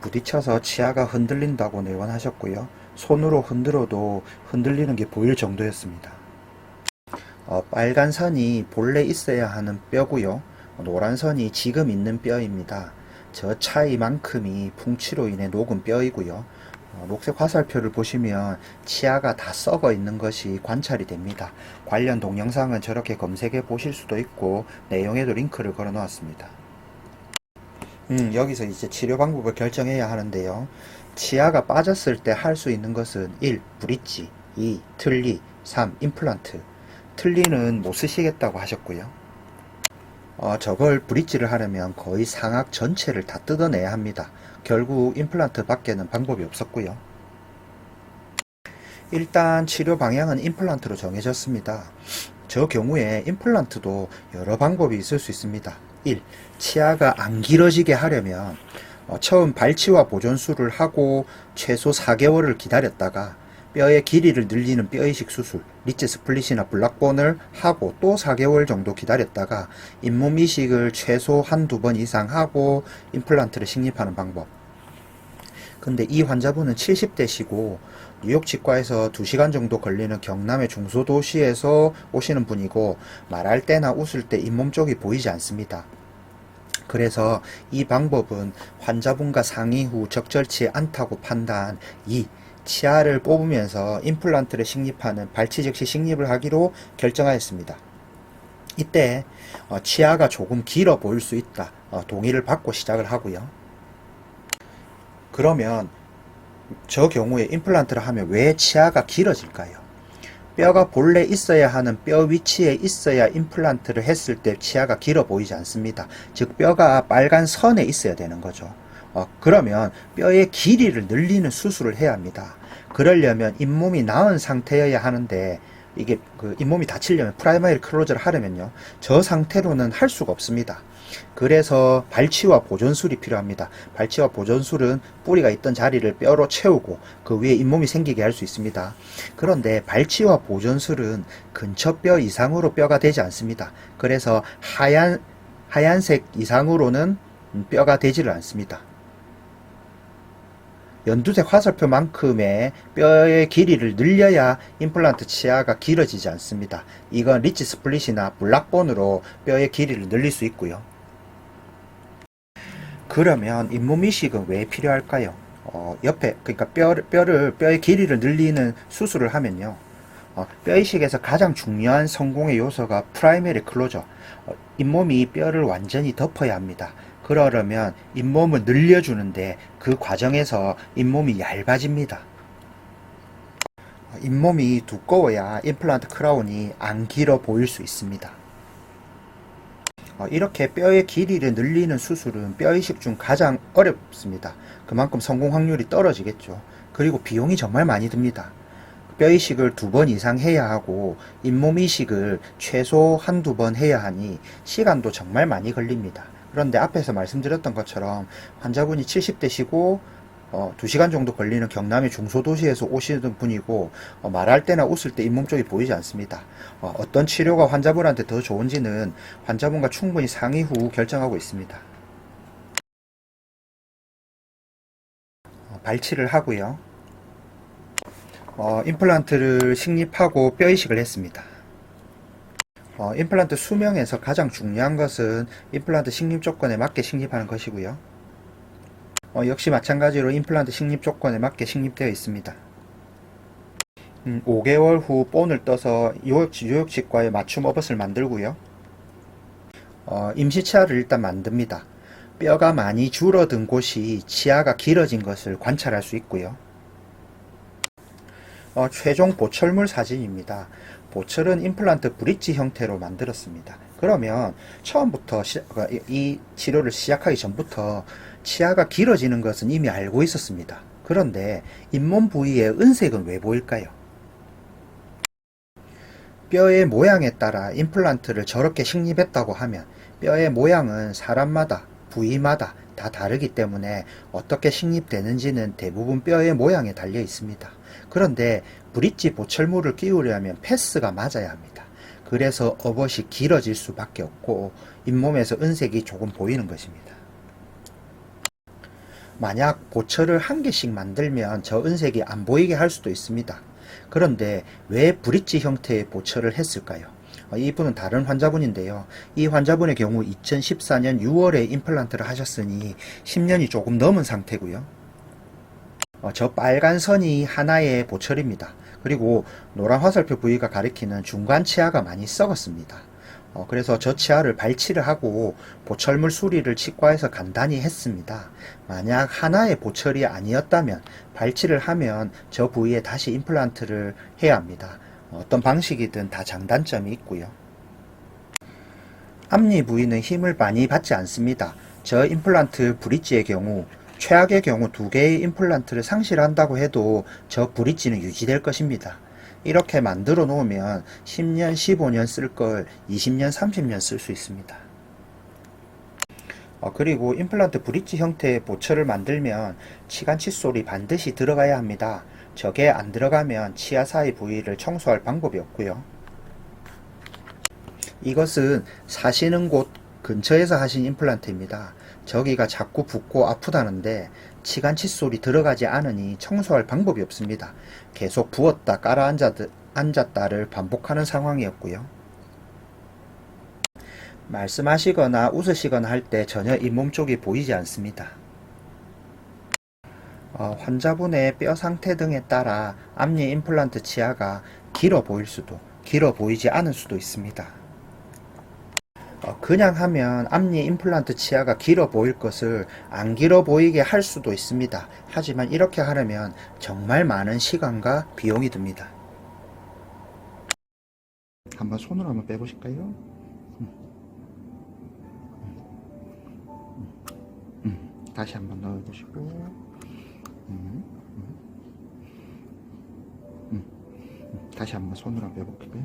부딪혀서 치아가 흔들린다고 내원하셨고요. 손으로 흔들어도 흔들리는 게 보일 정도였습니다. 빨간 선이 본래 있어야 하는 뼈고요. 노란 선이 지금 있는 뼈입니다. 저 차이만큼이 풍치로 인해 녹은 뼈이고요. 녹색 화살표를 보시면 치아가 다 썩어 있는 것이 관찰이 됩니다. 관련 동영상은 저렇게 검색해 보실 수도 있고 내용에도 링크를 걸어 놓았습니다. 여기서 이제 치료 방법을 결정해야 하는데요. 치아가 빠졌을 때 할 수 있는 것은 1. 브릿지, 2. 틀니, 3. 임플란트. 틀니는 못 쓰시겠다고 하셨고요. 저걸 브릿지를 하려면 거의 상악 전체를 다 뜯어내야 합니다. 결국 임플란트 밖에는 방법이 없었고요. 일단 치료 방향은 임플란트로 정해졌습니다. 저 경우에 임플란트도 여러 방법이 있을 수 있습니다. 1. 치아가 안 길어지게 하려면 처음 발치와 보존술을 하고 최소 4개월을 기다렸다가 뼈의 길이를 늘리는 뼈이식 수술, 리치 스플릿이나 블락본을 하고 또 4개월 정도 기다렸다가 잇몸 이식을 최소 한두 번 이상 하고 임플란트를 식립하는 방법. 근데 이 환자분은 70대시고 뉴욕 치과에서 2시간 정도 걸리는 경남의 중소도시에서 오시는 분이고 말할 때나 웃을 때 잇몸 쪽이 보이지 않습니다. 그래서 이 방법은 환자분과 상의 후 적절치 않다고 판단 2. 치아를 뽑으면서 임플란트를 식립하는 발치 즉시 식립을 하기로 결정하였습니다. 이때 치아가 조금 길어 보일 수 있다. 동의를 받고 시작을 하고요. 그러면 저 경우에 임플란트를 하면 왜 치아가 길어질까요? 뼈가 본래 있어야 하는 뼈 위치에 있어야 임플란트를 했을 때 치아가 길어 보이지 않습니다. 즉 뼈가 빨간 선에 있어야 되는 거죠. 그러면 뼈의 길이를 늘리는 수술을 해야 합니다. 그러려면 잇몸이 나은 상태여야 하는데 이게 잇몸이 다치려면 프라이머리 클로저를 하려면요. 저 상태로는 할 수가 없습니다. 그래서 발치와 보존술이 필요합니다. 발치와 보존술은 뿌리가 있던 자리를 뼈로 채우고 그 위에 잇몸이 생기게 할 수 있습니다. 그런데 발치와 보존술은 근처 뼈 이상으로 뼈가 되지 않습니다. 그래서 하얀색 이상으로는 뼈가 되지를 않습니다. 연두색 화살표만큼의 뼈의 길이를 늘려야 임플란트 치아가 길어지지 않습니다. 이건 리치 스플릿이나 블락본으로 뼈의 길이를 늘릴 수 있고요. 그러면 잇몸 이식은 왜 필요할까요? 옆에 그러니까 뼈의 길이를 늘리는 수술을 하면요. 뼈 이식에서 가장 중요한 성공의 요소가 프라이머리 클로저. 잇몸이 뼈를 완전히 덮어야 합니다. 그러려면 잇몸을 늘려주는데 그 과정에서 잇몸이 얇아집니다. 잇몸이 두꺼워야 임플란트 크라운이 안 길어 보일 수 있습니다. 이렇게 뼈의 길이를 늘리는 수술은 뼈이식 중 가장 어렵습니다. 그만큼 성공 확률이 떨어지겠죠. 그리고 비용이 정말 많이 듭니다. 뼈이식을 2번 이상 해야 하고 잇몸 이식을 최소 한두 번 해야 하니 시간도 정말 많이 걸립니다. 그런데 앞에서 말씀드렸던 것처럼 환자분이 70대시고 2시간 정도 걸리는 경남의 중소도시에서 오시는 분이고 말할 때나 웃을 때 잇몸 쪽이 보이지 않습니다. 어떤 치료가 환자분한테 더 좋은지는 환자분과 충분히 상의 후 결정하고 있습니다. 발치를 하고요. 임플란트를 식립하고 뼈 이식을 했습니다. 임플란트 수명에서 가장 중요한 것은 임플란트 식립 조건에 맞게 식립하는 것이고요. 역시 마찬가지로 임플란트 식립 조건에 맞게 식립되어 있습니다. 5개월 후 본을 떠서 유역치과에 맞춤 어벗을 만들고요. 임시치아를 일단 만듭니다. 뼈가 많이 줄어든 곳이 치아가 길어진 것을 관찰할 수 있고요. 최종 보철물 사진입니다. 보철은 임플란트 브릿지 형태로 만들었습니다. 그러면 처음부터 이 치료를 시작하기 전부터 치아가 길어지는 것은 이미 알고 있었습니다. 그런데 잇몸 부위의 은색은 왜 보일까요? 뼈의 모양에 따라 임플란트를 저렇게 식립했다고 하면 뼈의 모양은 사람마다 부위마다 다 다르기 때문에 어떻게 식립되는지는 대부분 뼈의 모양에 달려 있습니다. 그런데 브릿지 보철물을 끼우려면 패스가 맞아야 합니다. 그래서 어벗이 길어질 수밖에 없고 잇몸에서 은색이 조금 보이는 것입니다. 만약 보철을 한 개씩 만들면 저 은색이 안 보이게 할 수도 있습니다. 그런데 왜 브릿지 형태의 보철을 했을까요? 이분은 다른 환자분인데요. 이 환자분의 경우 2014년 6월에 임플란트를 하셨으니 10년이 조금 넘은 상태고요. 저 빨간 선이 하나의 보철입니다. 그리고 노란 화살표 부위가 가리키는 중간 치아가 많이 썩었습니다. 그래서 저 치아를 발치를 하고 보철물 수리를 치과에서 간단히 했습니다. 만약 하나의 보철이 아니었다면 발치를 하면 저 부위에 다시 임플란트를 해야 합니다. 어떤 방식이든 다 장단점이 있고요. 앞니 부위는 힘을 많이 받지 않습니다. 저 임플란트 브릿지의 경우 최악의 경우 2개의 임플란트를 상실한다고 해도 저 브릿지는 유지될 것입니다. 이렇게 만들어 놓으면 10년, 15년 쓸 걸 20년, 30년 쓸 수 있습니다. 그리고 임플란트 브릿지 형태의 보철을 만들면 치간 칫솔이 반드시 들어가야 합니다. 저게 안 들어가면 치아 사이 부위를 청소할 방법이 없고요. 이것은 사시는 곳 근처에서 하신 임플란트입니다. 저기가 자꾸 붓고 아프다는데 치간 칫솔이 들어가지 않으니 청소할 방법이 없습니다. 계속 부었다 앉았다를 반복하는 상황이었고요. 말씀하시거나 웃으시거나 할 때 전혀 잇몸 쪽이 보이지 않습니다. 환자분의 뼈 상태 등에 따라 앞니 임플란트 치아가 길어 보일 수도, 길어 보이지 않을 수도 있습니다. 그냥 하면 앞니 임플란트 치아가 길어 보일 것을 안 길어 보이게 할 수도 있습니다. 하지만 이렇게 하려면 정말 많은 시간과 비용이 듭니다. 한번 손으로 한번 빼보실까요? 다시 한번 넣어보시고 다시 한번 손으로 한번 빼볼게요.